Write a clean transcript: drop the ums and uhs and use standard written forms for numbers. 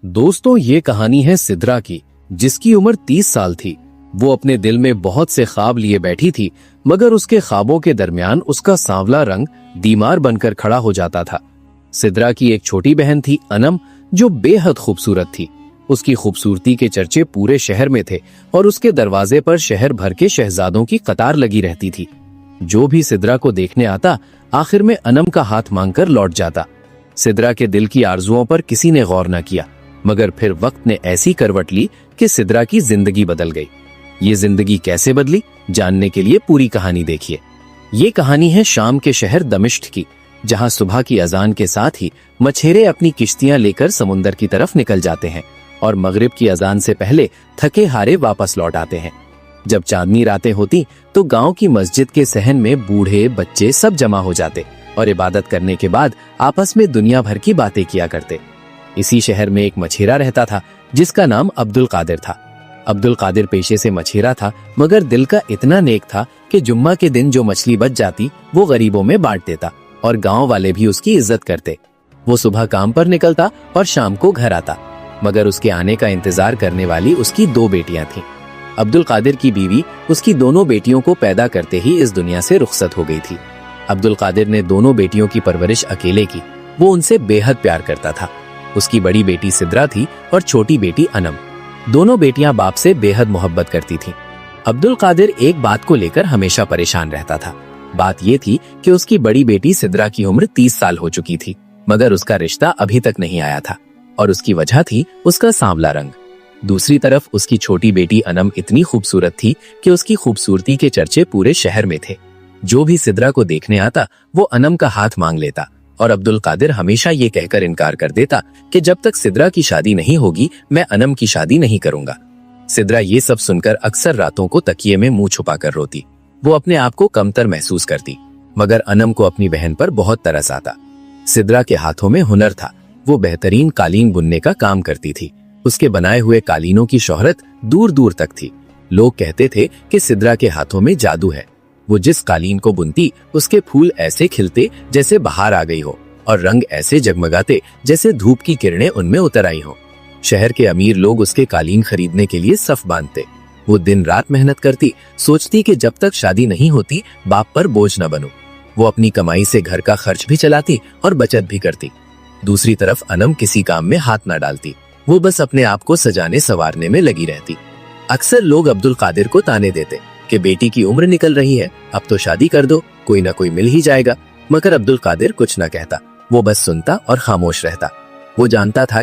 दोस्तों, ये कहानी है सिद्रा की, जिसकी उम्र 30 साल थी। वो अपने दिल में बहुत से ख्वाब लिए बैठी थी, मगर उसके ख्वाबों के दरमियान उसका सांवला रंग दीमार बनकर खड़ा हो जाता था। सिद्रा की एक छोटी बहन थी, अनम, जो बेहद खूबसूरत थी। उसकी खूबसूरती के चर्चे पूरे शहर में थे और उसके दरवाजे पर शहर भर के शहजादों की कतार लगी रहती थी। जो भी सिद्रा को देखने आता, आखिर में अनम का हाथ मांगकर लौट जाता। सिद्रा के दिल की आरजुओं पर किसी ने गौर न किया, मगर फिर वक्त ने ऐसी करवट ली कि सिद्रा की जिंदगी बदल गई। ये जिंदगी कैसे बदली, जानने के लिए पूरी कहानी देखिए। ये कहानी है शाम के शहर दमिश्क की, जहां सुबह की अजान के साथ ही मछेरे अपनी किश्तियां लेकर समुंदर की तरफ निकल जाते हैं और मगरिब की अजान से पहले थके हारे वापस लौट आते हैं। जब चांदनी रातें होती तो गांव की मस्जिद के सहन में बूढ़े बच्चे सब जमा हो जाते और इबादत करने के बाद आपस में दुनिया भर की बातें किया करते। इसी शहर में एक मछेरा रहता था, जिसका नाम अब्दुल कादिर था। अब्दुल कादिर पेशे से मछेरा था, मगर दिल का इतना नेक था कि जुम्मा के दिन जो मछली बच जाती वो गरीबों में बांट देता और गांव वाले भी उसकी इज्जत करते। वो सुबह काम पर निकलता और शाम को घर आता, मगर उसके आने का इंतजार करने वाली उसकी 2 बेटियां थीं। अब्दुल कादिर की बीवी उसकी दोनों बेटियों को पैदा करते ही इस दुनिया से रुखसत हो गई थी। अब्दुल कादिर ने दोनों बेटियों की परवरिश अकेले की। वो उनसे बेहद प्यार करता था। उसकी बड़ी बेटी सिद्रा थी और छोटी बेटी अनम। दोनों बेटियां बाप से बेहद मोहब्बत करती थीं। अब्दुल कादिर एक बात को लेकर हमेशा परेशान रहता था। बात ये थी कि उसकी बड़ी बेटी सिद्रा की उम्र 30 साल हो चुकी थी, मगर उसका रिश्ता अभी तक नहीं आया था और उसकी वजह थी उसका सांवला रंग। दूसरी तरफ उसकी छोटी बेटी अनम इतनी खूबसूरत थी कि उसकी खूबसूरती के चर्चे पूरे शहर में थे। जो भी सिद्रा को देखने आता वो अनम का हाथ मांग लेता और अब्दुल कादिर हमेशा ये कहकर इनकार कर देता कि जब तक सिद्रा की शादी नहीं होगी मैं अनम की शादी नहीं करूंगा। सिद्रा ये सब सुनकर अक्सर रातों को तकिए में मुंह छुपाकर रोती। वो अपने आप को कमतर महसूस करती, मगर अनम को अपनी बहन पर बहुत तरस आता। सिद्रा के हाथों में हुनर था। वो बेहतरीन कालीन बुनने का काम करती थी। उसके बनाए हुए कालीनों की शोहरत दूर दूर तक थी। लोग कहते थे कि सिद्रा के हाथों में जादू है। वो जिस कालीन को बुनती उसके फूल ऐसे खिलते जैसे बाहर आ गई हो और रंग ऐसे जगमगाते जैसे धूप की किरणें उनमें उतर आई हो। शहर के अमीर लोग उसके कालीन खरीदने के लिए सफ बांधते। वो दिन रात मेहनत करती, सोचती कि जब तक शादी नहीं होती बाप पर बोझ न बनूं। वो अपनी कमाई से घर का खर्च भी चलाती और बचत भी करती। दूसरी तरफ अनम किसी काम में हाथ न डालती। वो बस अपने आप को सजाने संवारने में लगी रहती। अक्सर लोग अब्दुल कादिर को ताने देते कि बेटी की उम्र निकल रही है, अब तो शादी कर दो, कोई ना कोई मिल ही जाएगा। मगर अब्दुल कादिर कुछ न कहता। वो बस सुनता और खामोश रहता। वो जानता था